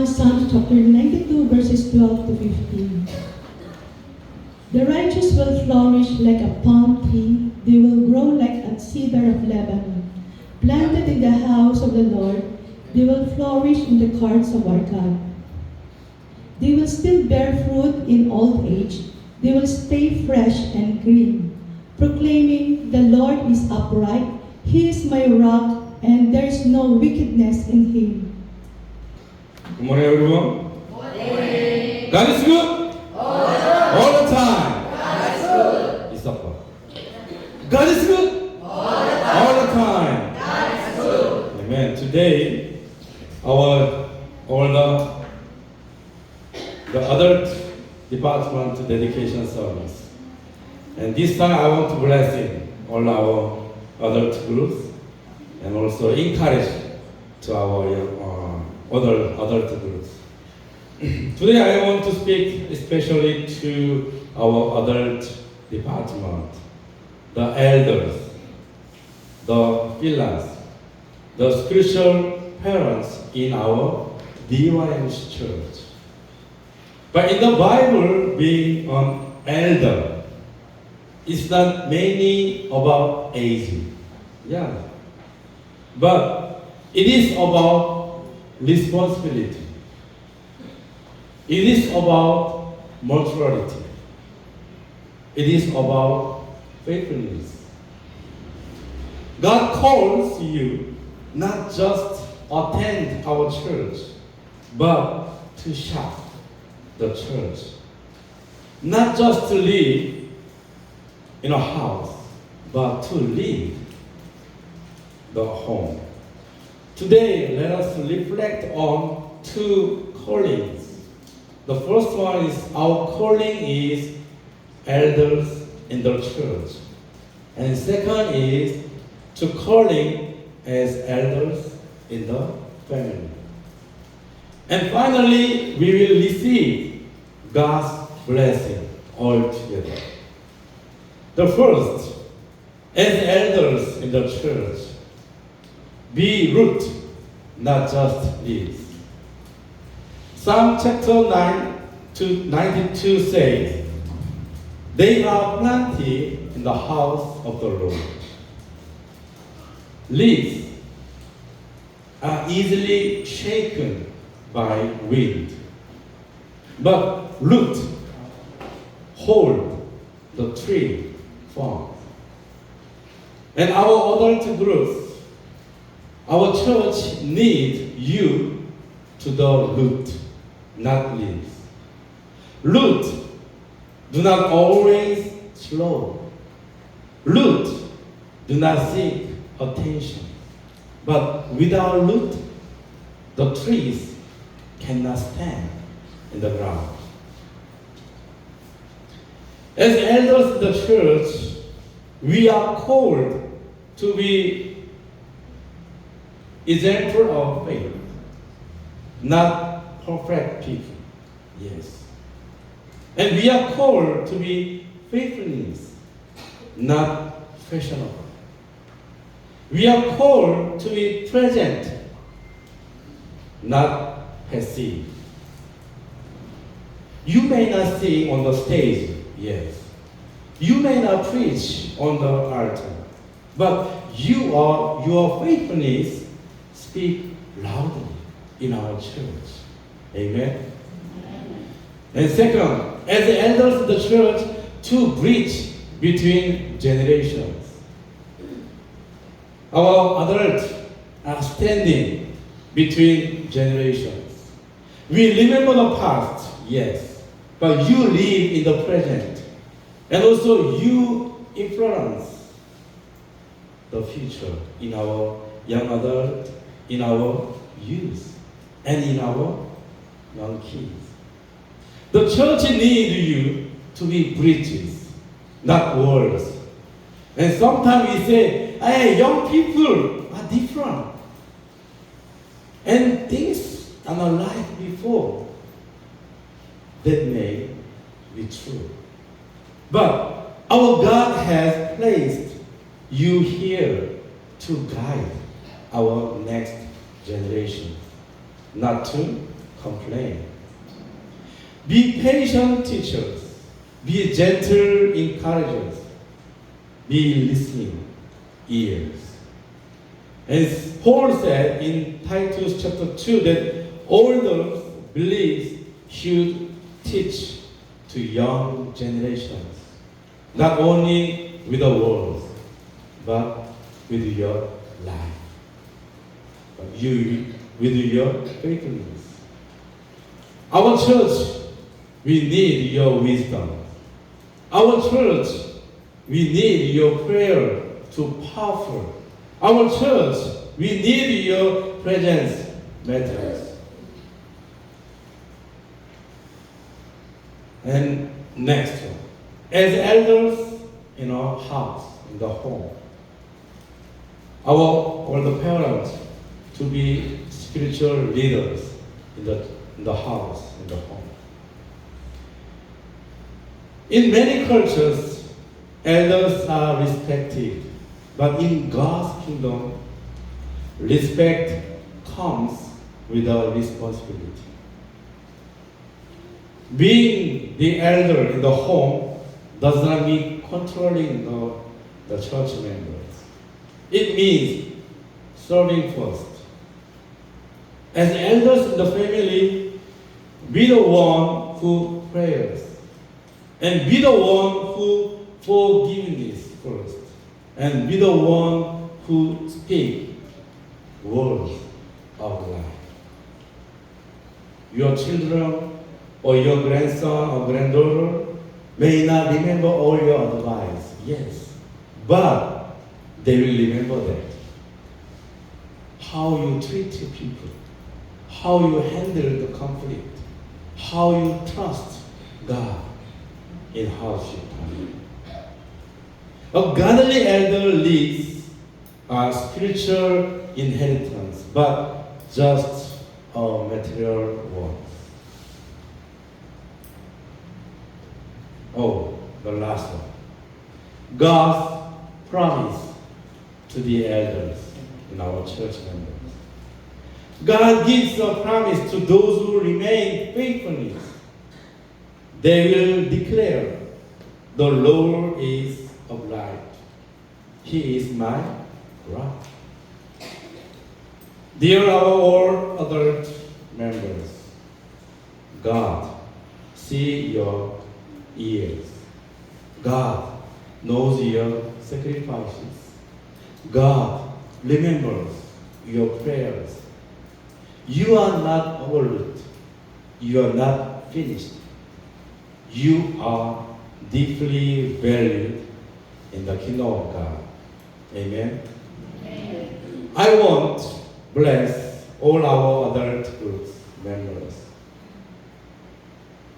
on Psalm chapter 92, verses 12 to 15. The righteous will flourish like a palm tree. They will grow like a cedar of Lebanon. Planted in the house of the Lord, they will flourish in the courts of our God. They will still bear fruit in old age. They will stay fresh and green, proclaiming, "The Lord is upright. He is my rock, and there is no wickedness in him." Good morning, everyone. Morning. God is good all the time. God is good. It's up. God is good all the time. God is good. Amen. Today, our the adult department dedication service, and this time I want to bless in all our adult groups and also encourage to our other adult groups. Today I want to speak especially to our adult department, the elders, the pillars, the spiritual parents in our DYM's church. But in the Bible, being an elder is not mainly about age. Yeah. But it is about responsibility. It is about maturity. It is about faithfulness. God calls you not just attend our church, but to shop the church. Not just to live in a house, but to live the home. Today, let us reflect on two callings. The first one is our calling is elders in the church. And second is to calling as elders in the family. And finally, we will receive God's blessing all together. The first, as elders in the church, be root, not just leaves. Psalm chapter 9 to 92 says, "They are planted in the house of the Lord." Leaves are easily shaken by wind, but root hold the tree firm. And our adult groups, our church need you to the root, not leaves. Root do not always slow. Root do not seek attention. But without root, the trees cannot stand in the ground. As elders in the church, we are called to be example of faith, not perfect people. Yes. And we are called to be faithfulness, not fashionable. We are called to be present, not passive. You may not sing on the stage, yes. You may not preach on the altar, but your faithfulness speak loudly in our church. Amen. And second, as the elders of the church, to bridge between generations. Our adults are standing between generations. We remember the past, yes, but you live in the present. And also you influence the future in our young adult, in our youth, and in our young kids. The church needs you to be bridges, not walls. And sometimes we say, hey, young people are different. And things are not like before. That may be true. But our God has placed you here to guide our next generation, not to complain. Be patient teachers. Be gentle encouragers. Be listening ears. As Paul said in Titus chapter 2 that older believers should teach to young generations, not only with the words, but with your life, with your faithfulness. Our church, we need your wisdom. Our church, we need your prayer to powerful. Our church, we need your presence matters. And next one, as elders in our house, in the home, all the parents to be spiritual leaders in the house, in the home. In many cultures, elders are respected, but in God's kingdom, respect comes with a responsibility. Being the elder in the home does not mean controlling the church members. It means serving first. As elders in the family, be the one who prays. And be the one who forgiveness first. And be the one who speaks words of life. Your children or your grandson or granddaughter may not remember all your advice, yes, but they will remember that. How you treat people, how you handle the conflict, how you trust God in hardship time. A godly elder leaves a spiritual inheritance, but just a material one. Oh, the last one. God's promise to the elders in our church members. God gives a promise to those who remain faithfulness. They will declare, the Lord is of light. He is my rock. Dear our all adult members, God sees your ears. God knows your sacrifices. God remembers your prayers. You are not overlooked. You are not finished. You are deeply valued in the kingdom of God. Amen. Amen. I want to bless all our adult groups members.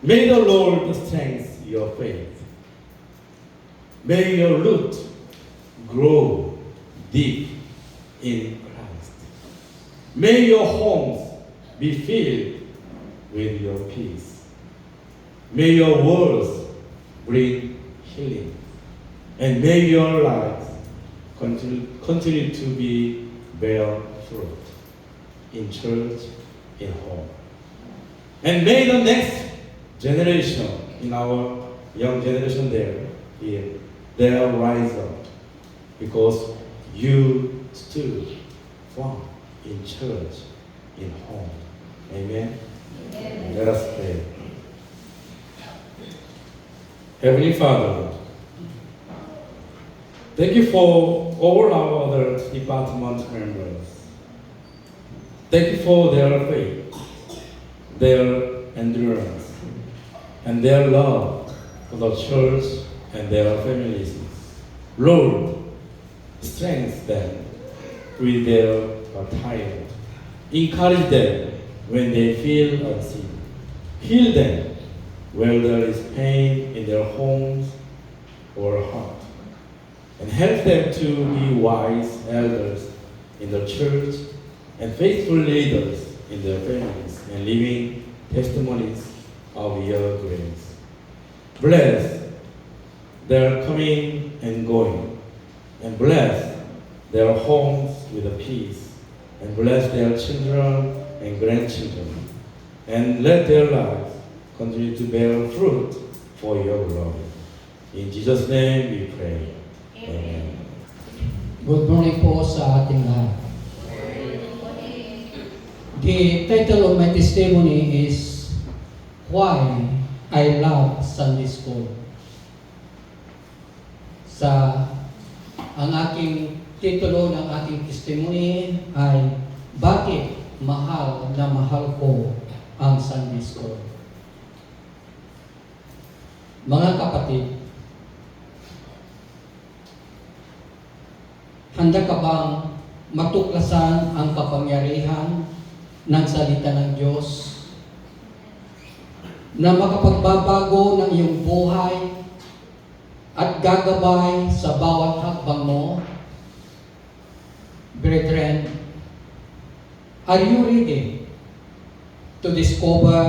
May the Lord strengthen your faith. May your root grow deep in Christ. May your homes be filled with your peace. May your words bring healing. And may your lives continue to be bear fruit in church, in home. And may the next generation, in our young generation here, they'll rise up because you stood firm in church, in home. Amen? Amen. Let us pray. Heavenly Father, thank you for all our other department members. Thank you for their faith, their endurance, and their love for the church and their families. Lord, strengthen them when they are tired. Encourage them when they feel unseen. Heal them where there is pain in their homes or heart. And help them to be wise elders in the church and faithful leaders in their families and living testimonies of your grace. Bless their coming and going, and bless their homes with a peace, and bless their children and grandchildren. and let their lives continue to bear fruit for your glory. In Jesus' name we pray. Amen. Good morning po sa ating lahat. The title of my testimony is Why I Love Sunday School. Ang aking titulo ng aking testimony ay Bakit mahal na mahal ko ang Sunday School? Mga kapatid, handa ka bang matuklasan ang kapangyarihan ng salita ng Diyos na makapagbabago ng iyong buhay at gagabay sa bawat hakbang mo? Brethren, are you ready to discover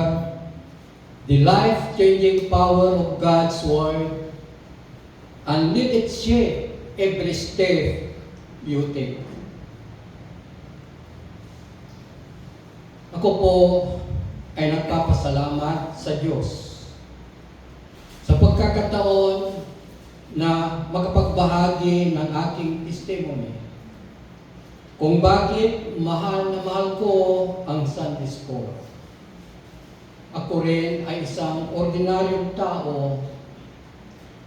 the life-changing power of God's Word and let it shape every step you take? Ako po ay nagpapasalamat sa Diyos sa pagkakataon na makapagbahagi ng aking testimony kung bakit mahal na mahal ko ang Sunday School. Ako rin ay isang ordinaryong tao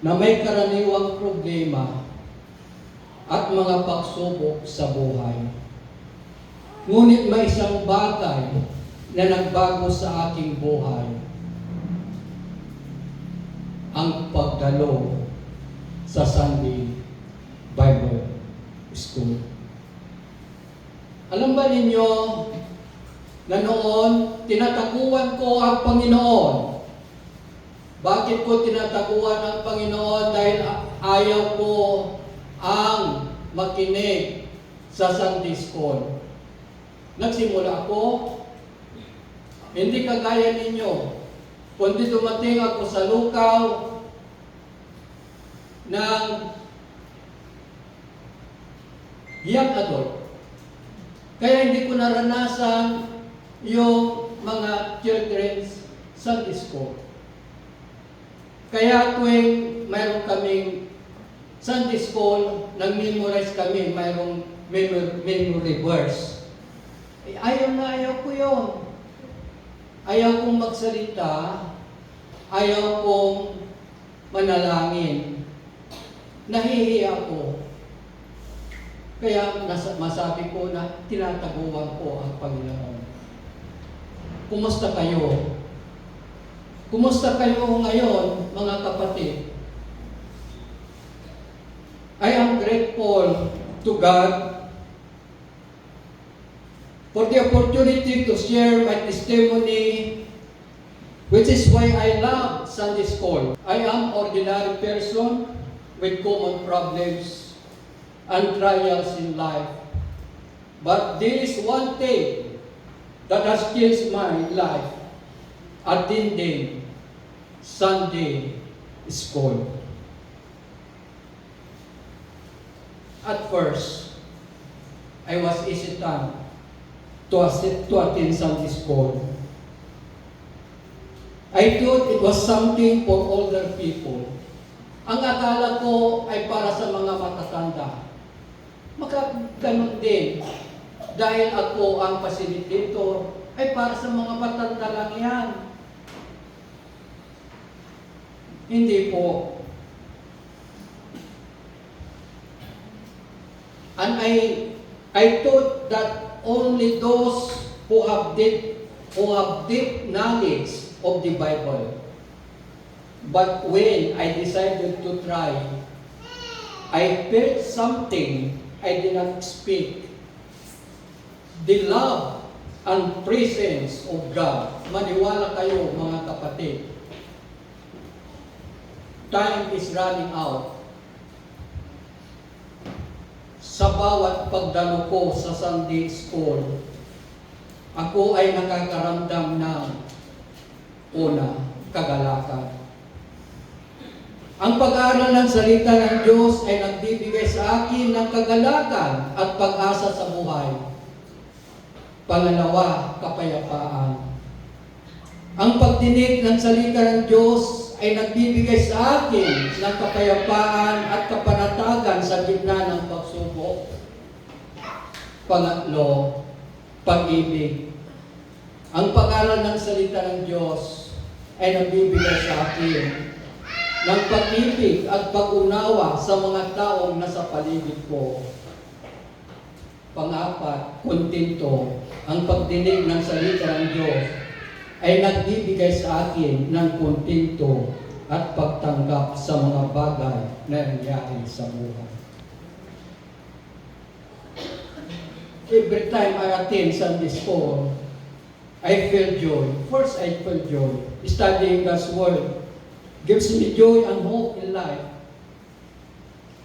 na may karaniwang problema at mga pagsubok sa buhay. Ngunit may isang bagay na nagbago sa aking buhay. Ang pagdalo sa Sunday Bible School. Alam ba ninyo na noon tinataguan ko ang Panginoon? Bakit ko tinataguan ang Panginoon? Dahil ayaw ko ang makinig sa Sunday School. Nagsimula ako, hindi kagaya ninyo, kundi dumating ako sa lukaw ng young adult. Kaya hindi ko naranasan yung mga children's Sunday School. Kaya tuwing mayroon kaming Sunday School, nag-memorize kami, mayroong memory verse. Ayaw na ayaw ko yun. Ayaw kong magsalita, ayaw kong manalangin. Nahihiya ako. Kaya masabi ko na tinataguan ko ang Panginoon. Kumusta kayo? Kumusta kayo ngayon, mga kapatid? I am grateful to God for the opportunity to share my testimony, which is why I love Sunday School. I am ordinary person with common problems and trials in life. But there is one thing that has changed my life, attending Sunday School. At first, I was hesitant to attend Sunday School. I thought it was something for older people. Ang akala ko ay para sa mga matatanda. Ganun din. Dahil ako ang facilitator, ay para sa mga matanda lang yan. Hindi po. And I thought that only those who have deep knowledge of the Bible. But when I decided to try, I felt something I did not speak. The love and presence of God. Maniwala kayo, mga kapatid. Time is running out. Sa bawat pagdalo ko sa Sunday School, ako ay nakakaramdam ng una, kagalakan. Ang pag-aaral ng salita ng Diyos ay nagbibigay sa akin ng kagalakan at pag-asa sa buhay. Pangalawa, kapayapaan. Ang pagdinig ng salita ng Diyos ay nagbibigay sa akin ng kapayapaan at kapanatagan sa gitna ng pagsubok. Pangatlo, pag-ibig. Ang pag-aral ng salita ng Diyos ay nagbibigay sa akin ng pag-ibig at pag-unawa sa mga taong nasa paligid ko. Pang-apat, kontento. Ang pagdinig ng salita ng Diyos ay nagbibigay sa akin ng kontento at pagtanggap sa mga bagay na nangyari sa buhay. Every time I attend Sunday school, I feel joy. First, I feel joy. Studying God's Word gives me joy and hope in life.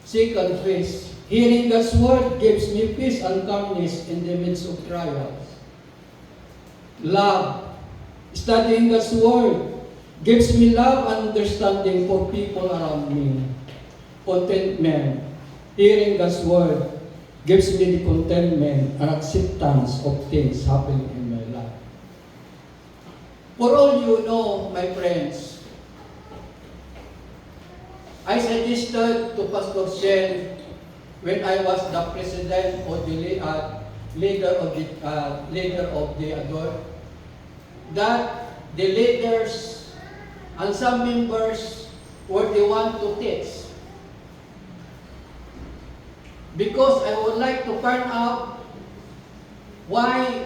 Second, peace. Hearing God's Word gives me peace and calmness in the midst of trials. Love. Studying God's Word gives me love and understanding for people around me. Contentment. Hearing God's Word gives me the contentment and acceptance of things happening in my life. For all you know, my friends, I suggested to Pastor Shen when I was the president or the leader of the Ador, that the leaders and some members were the one to teach. Because I would like to find out why,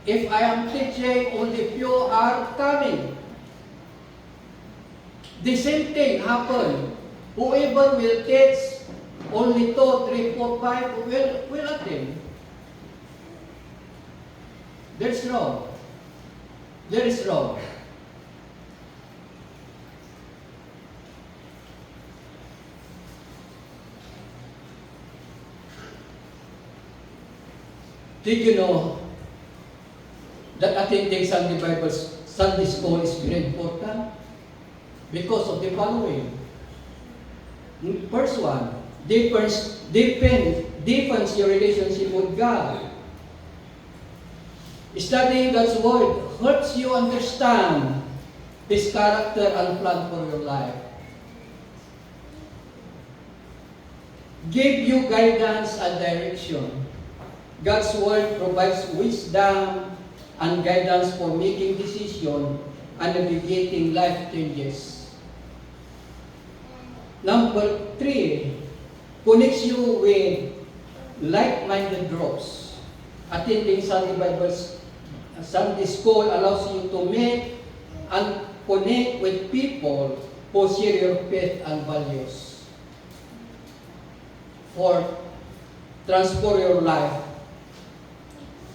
if I am teaching, only few are coming. The same thing happened. Whoever will teach, only 2, 3, 4, 5 will attend. That's wrong. That is wrong. Did you know that attending Sunday school is very important? Because of the following. First one, deepens your relationship with God. Studying God's Word helps you understand His character and plan for your life. Give you guidance and direction. God's Word provides wisdom and guidance for making decisions and navigating life changes. Number 3, connects you with like-minded groups. Attending Sunday school allows you to meet and connect with people who share your faith and values. 4, transform your life.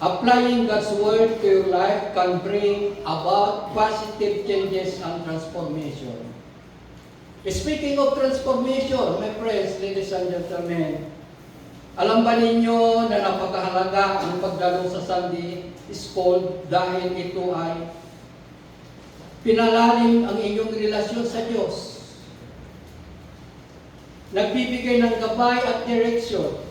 Applying God's Word to your life can bring about positive changes and transformation. Speaking of transformation, my friends, ladies and gentlemen, alam ba ninyo na napakahalaga ang pagdalo sa Sunday School dahil ito ay pinalalim ang inyong relasyon sa Diyos. Nagbibigay ng gabay at direksyon.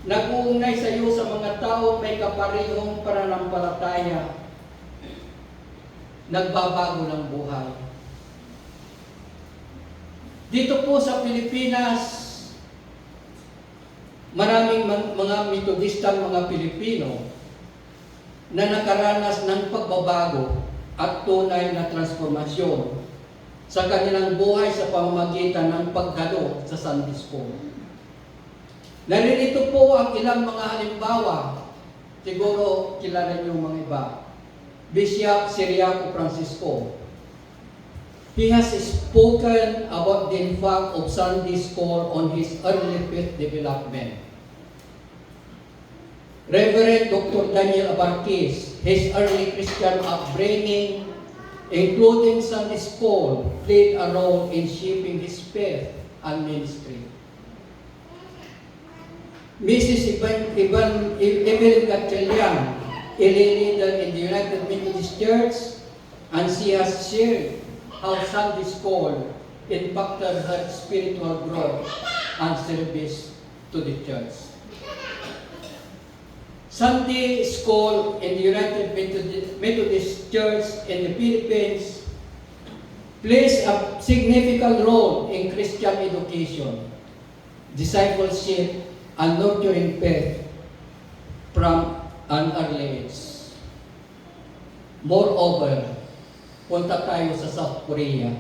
Nag-uugnay sa iyo sa mga tao may kaparehong pananampalataya. Nagbabago ng buhay. Dito po sa Pilipinas, maraming mga Metodistang mga Pilipino na nakaranas ng pagbabago at tunay na transformasyon sa kanilang buhay sa pamamagitan ng pagdalo sa Sunday School. Naririto po ang ilang mga halimbawa. Siguro kilala niyo mga iba. Bishop Ciriaco Francisco. He has spoken about the impact of Sunday School on his early faith development. Reverend Dr. Daniel Abarquez, his early Christian upbringing, including Sunday School, played a role in shaping his faith and ministry. Mrs. Evelyn Gatchalian, a leader in the United Methodist Church, and she has shared how Sunday School impacted her spiritual growth and service to the church. Sunday School in the United Methodist Church in the Philippines plays a significant role in Christian education, discipleship, and nurturing faith from an early age. Moreover, punta tayo sa South Korea.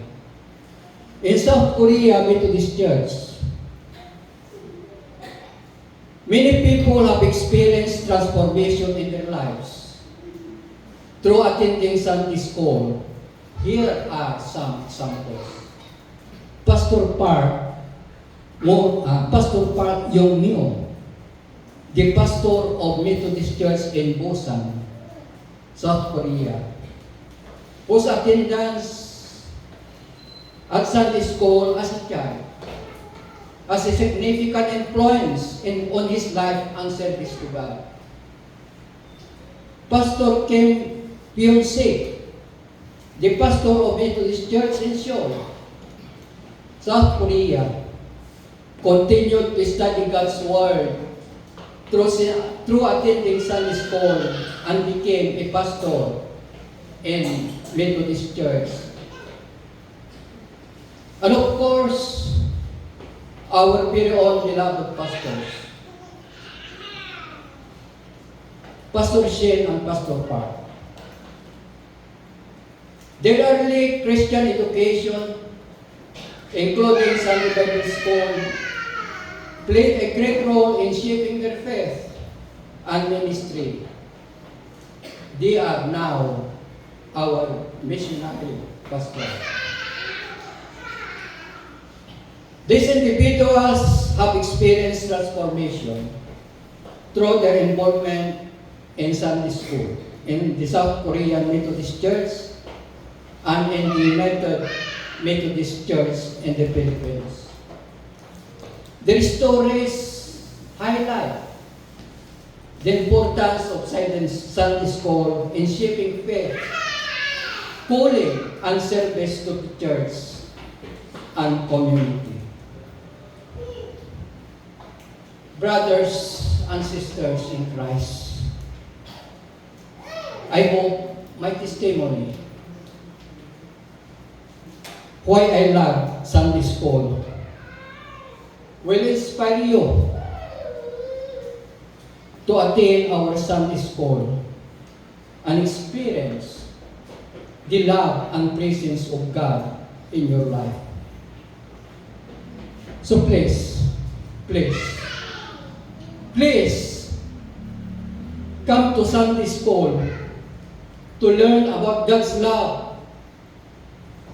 In South Korea Methodist Church, many people have experienced transformation in their lives through attending Sunday school. Here are some examples. Pastor Park Yong-myo, the pastor of Methodist Church in Busan, South Korea, whose attendance at Sunday school as a child has a significant influence on his life and service to God. Pastor Kim Byung-sik, the pastor of Methodist Church in Seoul, South Korea, continued to study God's Word through attending Sunday school and became a pastor in Methodist Church. And of course, our very own beloved pastors, Pastor Shin and Pastor Park. Their early Christian education, including Sunday Bible School, played a great role in shaping their faith and ministry. They are now our missionary pastors. These individuals have experienced transformation through their involvement in Sunday school, in the South Korean Methodist Church, and in the United Methodist Church in the Philippines. Their stories highlight the importance of Sunday school in shaping faith, calling, and service to the church and community. Brothers and sisters in Christ, I hope my testimony, why I love Sunday school, will inspire you to attend our Sunday school and experience the love and presence of God in your life. So please come to Sunday school to learn about God's love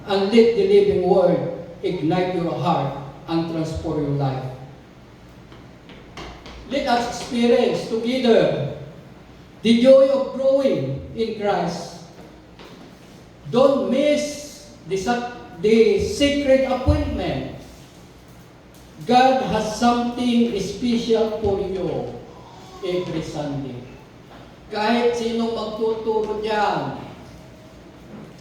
and let the living Word ignite your heart and transform your life. Let us experience together the joy of growing in Christ. Don't miss the secret appointment. God has something special for you every Sunday. Kahit sino magtuturo dyan.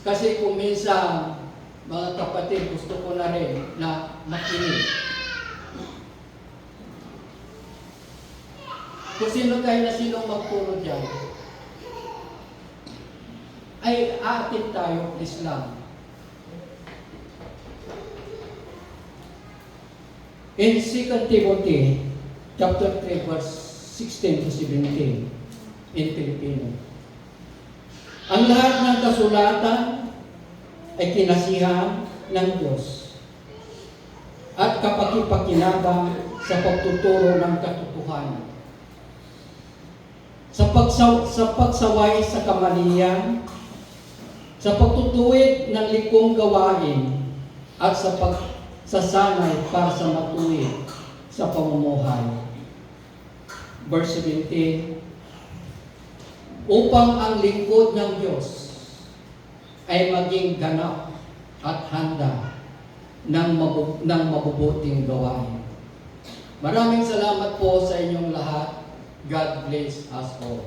Kasi kung minsan, mga kapatid, gusto ko na rin na makinig. Kung sino tayo na sinong magturo dyan, ay aatin tayo, please lang. In 2 Timothy, chapter 3, verse 16 to 17, in Filipino. Ang lahat ng kasulatan ay kinasihan ng Diyos at kapakipakinabang sa pagtuturo ng katotohanan. Sa pagsaway sa kamalian, sa pagtutuwid ng likong gawain, at sa pagsasanay para sa matuwid sa pamumuhay. Verse 17, upang ang lingkod ng Diyos ay maging ganap at handa ng mabubuting gawain. Maraming salamat po sa inyong lahat. God bless us all.